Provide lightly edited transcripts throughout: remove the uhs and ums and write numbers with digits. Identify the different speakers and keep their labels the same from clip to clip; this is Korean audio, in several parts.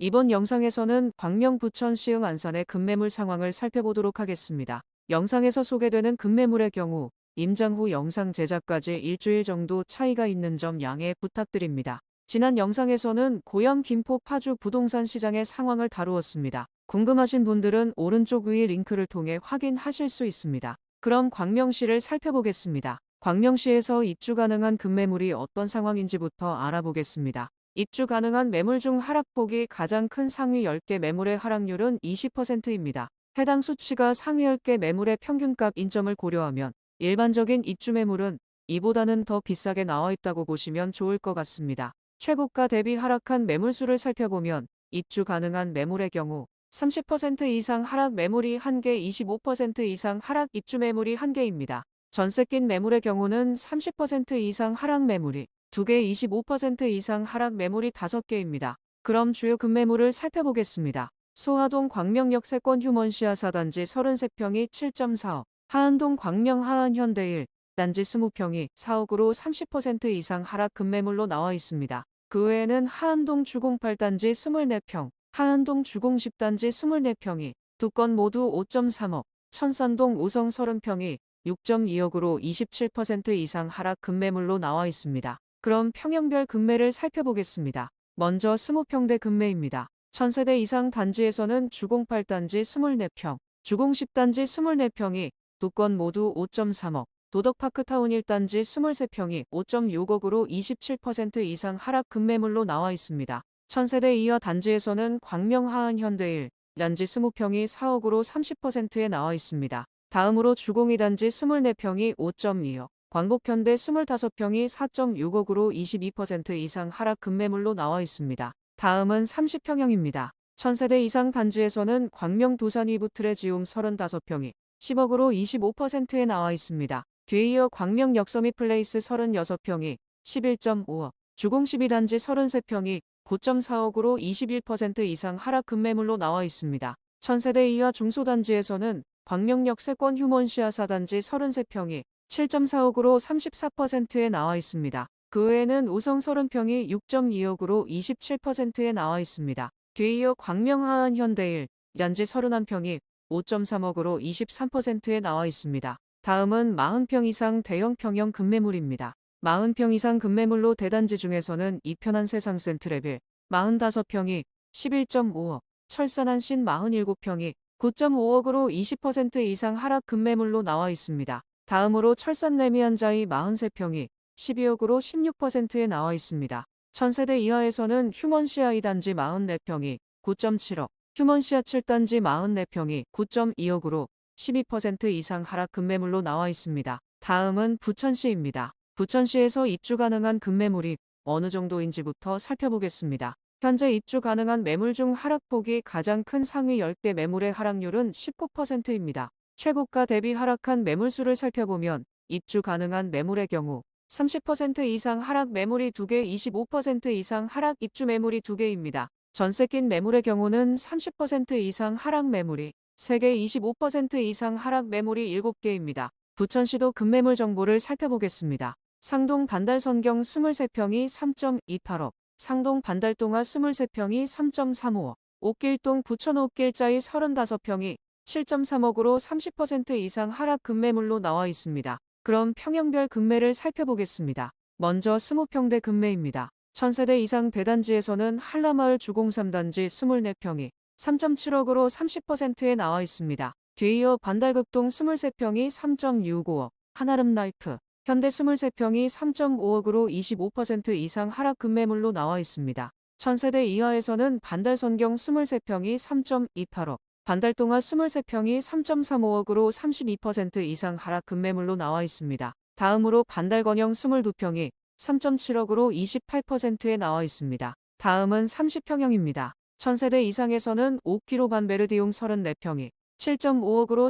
Speaker 1: 이번 영상에서는 광명 부천 시흥 안산의 급매물 상황을 살펴보도록 하겠습니다. 영상에서 소개되는 급매물의 경우 임장 후 영상 제작까지 일주일 정도 차이가 있는 점 양해 부탁드립니다. 지난 영상에서는 고양 김포 파주 부동산 시장의 상황을 다루었습니다. 궁금하신 분들은 오른쪽 위 링크를 통해 확인하실 수 있습니다. 그럼 광명시를 살펴보겠습니다. 광명시에서 입주 가능한 급매물이 어떤 상황인지부터 알아보겠습니다. 입주 가능한 매물 중 하락폭이 가장 큰 상위 10개 매물의 하락률은 20%입니다. 해당 수치가 상위 10개 매물의 평균값 인점을 고려하면 일반적인 입주 매물은 이보다는 더 비싸게 나와 있다고 보시면 좋을 것 같습니다. 최고가 대비 하락한 매물수를 살펴보면 입주 가능한 매물의 경우 30% 이상 하락 매물이 1개, 25% 이상 하락 입주 매물이 1개입니다. 전세 낀 매물의 경우는 30% 이상 하락 매물이 2개, 25% 이상 하락 매물이 5개입니다. 그럼 주요 급매물을 살펴보겠습니다. 소하동 광명역 세권 휴먼시아 4단지 33평이 7.4억, 하안동 광명 하안 현대일 단지 20평이 4억으로 30% 이상 하락 급매물로 나와 있습니다. 그 외에는 하안동 주공 8단지 24평, 하안동 주공 10단지 24평이 두 건 모두 5.3억, 천산동 우성 30평이 6.2억으로 27% 이상 하락 급매물로 나와 있습니다. 그럼 평형별 급매를 살펴보겠습니다. 먼저 20평대 급매입니다. 1000세대 이상 단지에서는 주공 8단지 24평, 주공 10단지 24평이 두 건 모두 5.3억, 도덕파크타운 1단지 23평이 5.6억으로 27% 이상 하락 급매물로 나와 있습니다. 1000세대 이하 단지에서는 광명 하안 현대일 단지 20평이 4억으로 30%에 나와 있습니다. 다음으로 주공 2단지 24평이 5.2억, 광복현대 25평이 4.6억으로 22% 이상 하락 급매물로 나와 있습니다. 다음은 30평형입니다. 1000세대 이상 단지에서는 광명 도산 위브트레 지움 35평이 10억으로 25%에 나와 있습니다. 뒤에 이어 광명 역서밋 플레이스 36평이 11.5억, 주공 12단지 33평이 9.4억으로 21% 이상 하락 급매물로 나와 있습니다. 1000세대 이하 중소단지에서는 광명역 세권 휴먼시아 4단지 33평이 7.4억으로 34%에 나와 있습니다. 그 외에는 우성 30평이 6.2억으로 27%에 나와 있습니다. 뒤에 이어 광명 하안 현대일 단지 31평이 5.3억으로 23%에 나와 있습니다. 다음은 40평 이상 대형 평형 급매물입니다. 40평 이상 급매물로 대단지 중에서는 이편한 세상 센트레빌 45평이 11.5억, 철산한 신 47평이 9.5억으로 20% 이상 하락 급매물로 나와 있습니다. 다음으로 철산 레미안자이 43평이 12억으로 16%에 나와 있습니다. 1000세대 이하에서는 휴먼시아 2단지 44평이 9.7억, 휴먼시아 7단지 44평이 9.2억으로 12% 이상 하락 급매물로 나와 있습니다. 다음은 부천시입니다. 부천시에서 입주 가능한 급매물이 어느 정도인지부터 살펴보겠습니다. 현재 입주 가능한 매물 중 하락폭이 가장 큰 상위 10개 매물의 하락률은 19%입니다. 최고가 대비 하락한 매물수를 살펴보면 입주 가능한 매물의 경우 30% 이상 하락 매물이 2개, 25% 이상 하락 입주 매물이 2개입니다. 전세 낀 매물의 경우는 30% 이상 하락 매물이 3개, 25% 이상 하락 매물이 7개입니다. 부천시도 급매물 정보를 살펴보겠습니다. 상동 반달선경 23평이 3.28억, 상동 반달동화 23평이 3.35억, 옥길동 부천 옥길자이 35평이 7.3억으로 30% 이상 하락 급매물로 나와 있습니다. 그럼 평형별 급매를 살펴보겠습니다. 먼저 20평대 급매입니다. 1000세대 이상 대단지에서는 한라마을 주공 3단지 24평이 3.7억으로 30%에 나와 있습니다. 뒤에 이어 반달극동 23평이 3.65억, 한아름라이프, 현대 23평이 3.5억으로 25% 이상 하락 급매물로 나와 있습니다. 1000세대 이하에서는 반달선경 23평이 3.28억, 반달동화 23평이 3.35억으로 32% 이상 하락 급매물로 나와 있습니다. 다음으로 반달건영 22평이 3.7억으로 28%에 나와 있습니다. 다음은 30평형입니다. 1000세대 이상에서는 5km 반베르디움 34평이 7.5억으로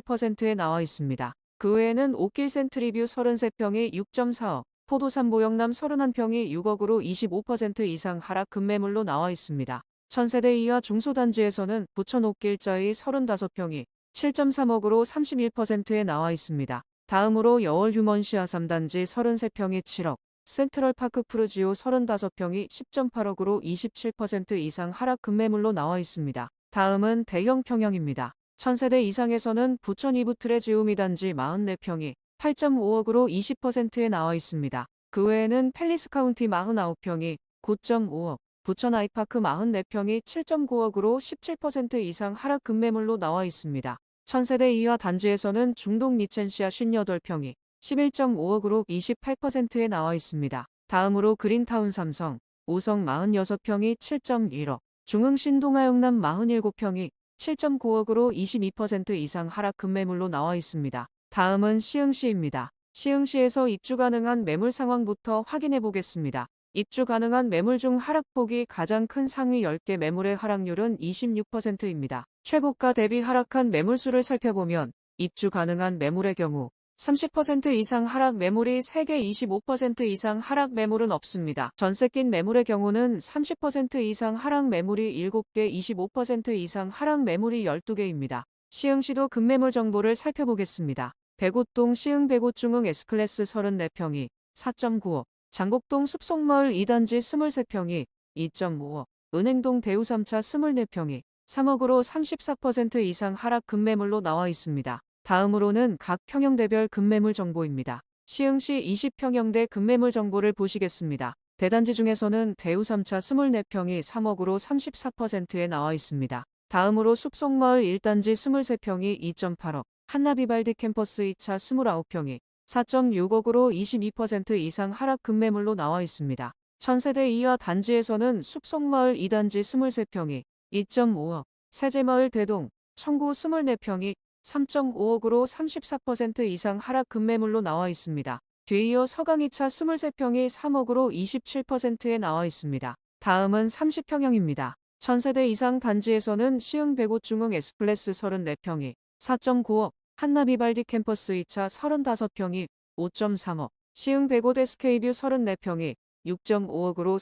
Speaker 1: 31%에 나와 있습니다. 그 외에는 옥길 센트리뷰 33평이 6.4억, 포도산 보영남 31평이 6억으로 25% 이상 하락 급매물로 나와 있습니다. 1000세대 이하 중소단지에서는 부천 옥길자이 35평이 7.3억으로 31%에 나와 있습니다. 다음으로 여월 휴먼시아 3단지 33평이 7억, 센트럴파크 프루지오 35평이 10.8억으로 27% 이상 하락 급매물로 나와 있습니다. 다음은 대형 평형입니다. 1000세대 이상에서는 부천 이브트레 지오미 단지 44평이 8.5억으로 20%에 나와 있습니다. 그 외에는 팰리스 카운티 49평이 9.5억, 부천 아이파크 44평이 7.9억으로 17% 이상 하락 급매물로 나와 있습니다. 1000세대 이하 단지에서는 중동 리첸시아 58평이 11.5억으로 28%에 나와 있습니다. 다음으로 그린타운 삼성, 오성 46평이 7.1억, 중흥신 동아영남 47평이 7.9억으로 22% 이상 하락 급매물로 나와 있습니다. 다음은 시흥시입니다. 시흥시에서 입주 가능한 매물 상황부터 확인해 보겠습니다. 입주 가능한 매물 중 하락폭이 가장 큰 상위 10개 매물의 하락률은 26%입니다. 최고가 대비 하락한 매물수를 살펴보면 입주 가능한 매물의 경우 30% 이상 하락 매물이 3개, 25% 이상 하락 매물은 없습니다. 전세 낀 매물의 경우는 30% 이상 하락 매물이 7개, 25% 이상 하락 매물이 12개입니다. 시흥시도 급매물 정보를 살펴보겠습니다. 백오동 시흥 백오중흥 S클래스 34평이 4.9억, 장곡동 숲속마을 2단지 23평이 2.5억, 은행동 대우 3차 24평이 3억으로 34% 이상 하락 급매물로 나와 있습니다. 다음으로는 각 평형대별 급매물 정보입니다. 시흥시 20평형대 급매물 정보를 보시겠습니다. 대단지 중에서는 대우 3차 24평이 3억으로 34%에 나와 있습니다. 다음으로 숲속마을 1단지 23평이 2.8억, 한나비발디 캠퍼스 2차 29평이 4.6억으로 22% 이상 하락 급매물로 나와 있습니다. 1000세대 이하 단지에서는 숲속마을 2단지 23평이 2.5억, 세제마을 대동, 청구 24평이 3.5억으로 34% 이상 하락 급매물로 나와 있습니다. 뒤이어 서강 2차 23평이 3억으로 27%에 나와 있습니다. 다음은 30평형입니다. 1000세대 이상 단지에서는 시흥 백오중흥 S플래스 34평이 4.9억, 한나비발디 캠퍼스 2차 35평이 5.3억, 시흥 백오대 스케이뷰 34평이 6.5억으로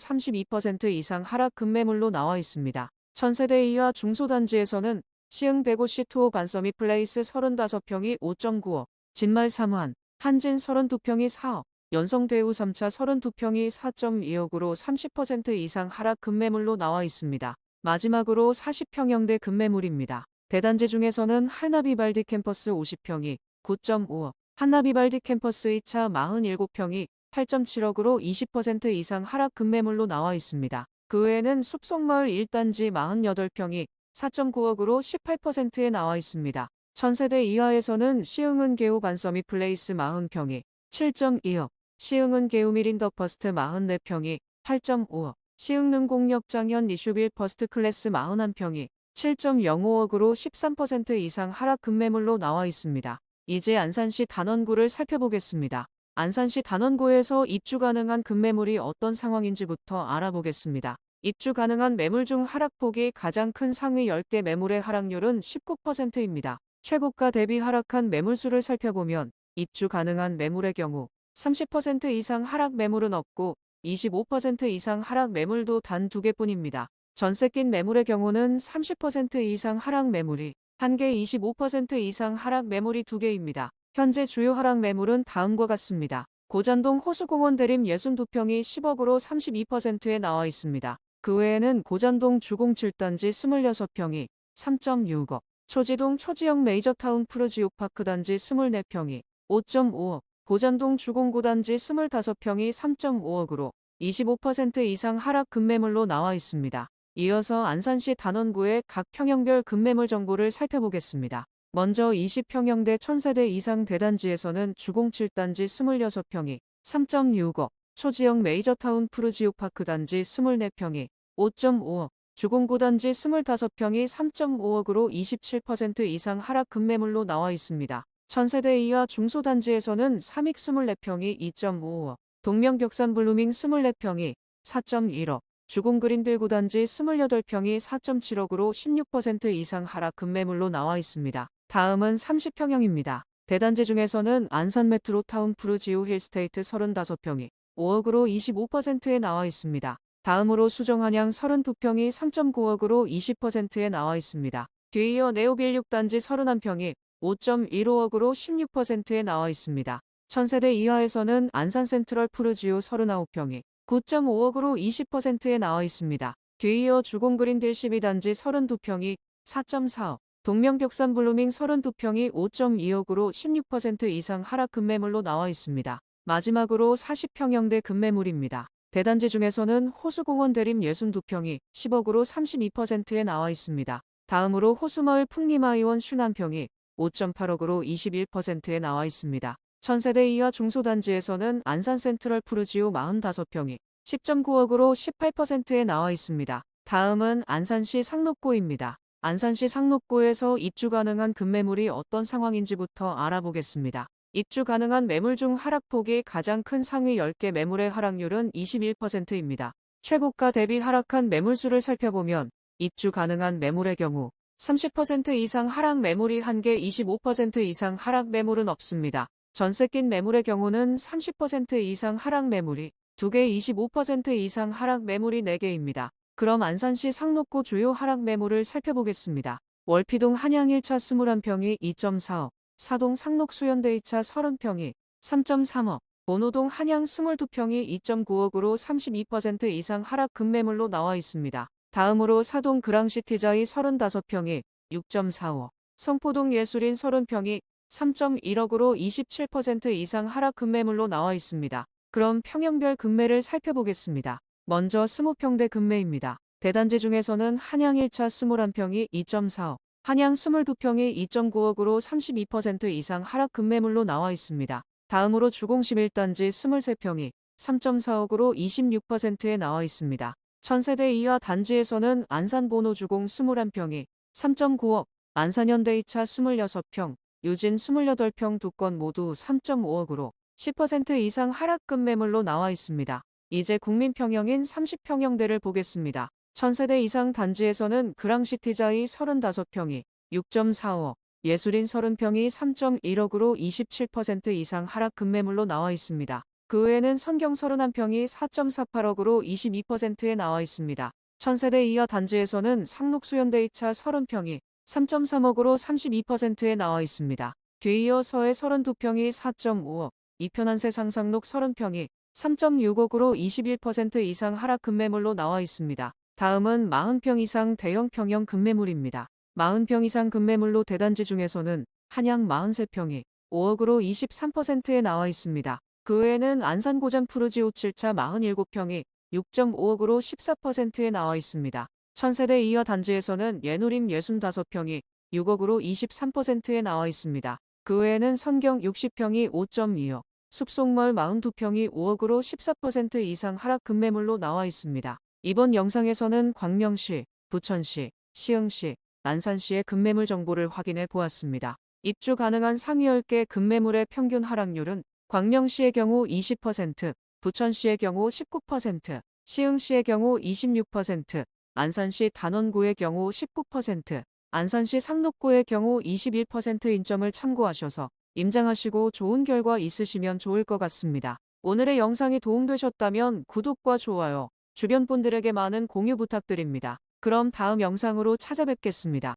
Speaker 1: 32% 이상 하락 급매물로 나와 있습니다. 1000세대 이하 중소단지에서는 시흥 백오시 투어 반서미 플레이스 35평이 5.9억, 진말 3환, 한진 32평이 4억, 연성대우 3차 32평이 4.2억으로 30% 이상 하락 급매물로 나와 있습니다. 마지막으로 40평형대 급매물입니다. 대단지 중에서는 한나비발디 캠퍼스 50평이 9.5억, 한나비발디 캠퍼스 2차 47평이 8.7억으로 20% 이상 하락 급매물로 나와 있습니다. 그 외에는 숲속마을 1단지 48평이 4.9억으로 18%에 나와 있습니다. 1000세대 이하에서는 시흥은 개우 반서미 플레이스 40평이 7.2억, 시흥은 개우 미린더 퍼스트 44평이 8.5억, 시흥능 공역장현 리슈빌 퍼스트 클래스 41평이 7.05억으로 13% 이상 하락 급매물로 나와 있습니다. 이제 안산시 단원구를 살펴보겠습니다. 안산시 단원구에서 입주 가능한 급매물이 어떤 상황인지부터 알아보겠습니다. 입주 가능한 매물 중 하락폭이 가장 큰 상위 10개 매물의 하락률은 19%입니다. 최고가 대비 하락한 매물수를 살펴보면 입주 가능한 매물의 경우 30% 이상 하락 매물은 없고 25% 이상 하락 매물도 단 2개뿐입니다. 전세 낀 매물의 경우는 30% 이상 하락 매물이 1개, 25% 이상 하락 매물이 2개입니다. 현재 주요 하락 매물은 다음과 같습니다. 고잔동 호수공원 대림 62평이 10억으로 32%에 나와 있습니다. 그 외에는 고잔동 주공 7단지 26평이 3.6억, 초지동 초지역 메이저타운 프루지오파크 단지 24평이 5.5억, 고잔동 주공 9단지 25평이 3.5억으로 25% 이상 하락 급매물로 나와 있습니다. 이어서 안산시 단원구의 각 평형별 급매물 정보를 살펴보겠습니다. 먼저 20평형대 1000세대 이상 대단지에서는 주공 7단지 26평이 3.6억, 초지역 메이저타운 프루지오파크 단지 24평이 5.5억, 주공 9단지 25평이 3.5억으로 27% 이상 하락 급매물로 나와 있습니다. 1000세대 이하 중소단지에서는 삼익 24평이 2.5억, 동명벽산 블루밍 24평이 4.1억, 주공 그린빌 9단지 28평이 4.7억으로 16% 이상 하락 급매물로 나와 있습니다. 다음은 30평형입니다. 대단지 중에서는 안산 메트로타운 프루지오 힐스테이트 35평이 5억으로 25%에 나와 있습니다. 다음으로 수정한양 32평이 3.9억으로 20%에 나와 있습니다. 뒤이어 네오빌 6단지 31평이 5.15억으로 16%에 나와 있습니다. 1000세대 이하에서는 안산 센트럴 푸르지오 39평이 9.5억으로 20%에 나와 있습니다. 뒤이어 주공 그린빌 12단지 32평이 4.4억, 동명벽산 블루밍 32평이 5.2억으로 16% 이상 하락 급매물로 나와 있습니다. 마지막으로 40평형대 급매물입니다. 대단지 중에서는 호수공원 대림 62평이 10억으로 32%에 나와 있습니다. 다음으로 호수마을 풍림아이원 51평이 5.8억으로 21%에 나와 있습니다. 1000세대 이하 중소단지에서는 안산 센트럴 푸르지오 45평이 10.9억으로 18%에 나와 있습니다. 다음은 안산시 상록구입니다. 안산시 상록구에서 입주 가능한 급매물이 어떤 상황인지부터 알아보겠습니다. 입주 가능한 매물 중 하락폭이 가장 큰 상위 10개 매물의 하락률은 21%입니다. 최고가 대비 하락한 매물수를 살펴보면 입주 가능한 매물의 경우 30% 이상 하락 매물이 1개, 25% 이상 하락 매물은 없습니다. 전세 낀 매물의 경우는 30% 이상 하락 매물이 2개, 25% 이상 하락 매물이 4개입니다. 그럼 안산시 상록구 주요 하락 매물을 살펴보겠습니다. 월피동 한양 1차 21평이 2.4억, 사동 상록수연대 2차 30평이 3.3억, bon호동 한양 22평이 2.9억으로 32% 이상 하락 급매물로 나와 있습니다. 다음으로 사동 그랑시티자이 35평이 6.45억, 성포동 예술인 30평이 3.1억으로 27% 이상 하락 급매물로 나와 있습니다. 그럼 평형별 급매를 살펴보겠습니다. 먼저 20평대 급매입니다. 대단지 중에서는 한양 1차 21평이 2.4억, 한양 22평이 2.9억으로 32% 이상 하락 급매물로 나와 있습니다. 다음으로 주공 11단지 23평이 3.4억으로 26%에 나와 있습니다. 1000세대 이하 단지에서는 안산 bon호 주공 21평이 3.9억, 안산현대 2차 26평, 유진 28평 두 건 모두 3.5억으로 10% 이상 하락 급매물로 나와 있습니다. 이제 국민평형인 30평형대를 보겠습니다. 1000세대 이상 단지에서는 그랑시티자이 35평이 6.45억, 예술인 30평이 3.1억으로 27% 이상 하락 급매물로 나와 있습니다. 그 외에는 선경 31평이 4.48억으로 22%에 나와 있습니다. 1000세대 이하 단지에서는 상록수연대 2차 30평이 3.3억으로 32%에 나와 있습니다. 뒤이어 서해 32평이 4.5억, 이편한세 상상록 30평이 3.6억으로 21% 이상 하락 급매물로 나와 있습니다. 다음은 40평 이상 대형 평형 급매물입니다. 40평 이상 급매물로 대단지 중에서는 한양 43평이 5억으로 23%에 나와 있습니다. 그 외에는 안산 고장 푸르지오 7차 47평이 6.5억으로 14%에 나와 있습니다. 1000세대 이하 단지에서는 예누림 65평이 6억으로 23%에 나와 있습니다. 그 외에는 선경 60평이 5.2억, 숲속마을 42평이 5억으로 14% 이상 하락 급매물로 나와 있습니다. 이번 영상에서는 광명시, 부천시, 시흥시, 안산시의 급매물 정보를 확인해 보았습니다. 입주 가능한 상위 10개 급매물의 평균 하락률은 광명시의 경우 20%, 부천시의 경우 19%, 시흥시의 경우 26%, 안산시 단원구의 경우 19%, 안산시 상록구의 경우 21%인 점을 참고하셔서 임장하시고 좋은 결과 있으시면 좋을 것 같습니다. 오늘의 영상이 도움되셨다면 구독과 좋아요, 주변 분들에게 많은 공유 부탁드립니다. 그럼 다음 영상으로 찾아뵙겠습니다.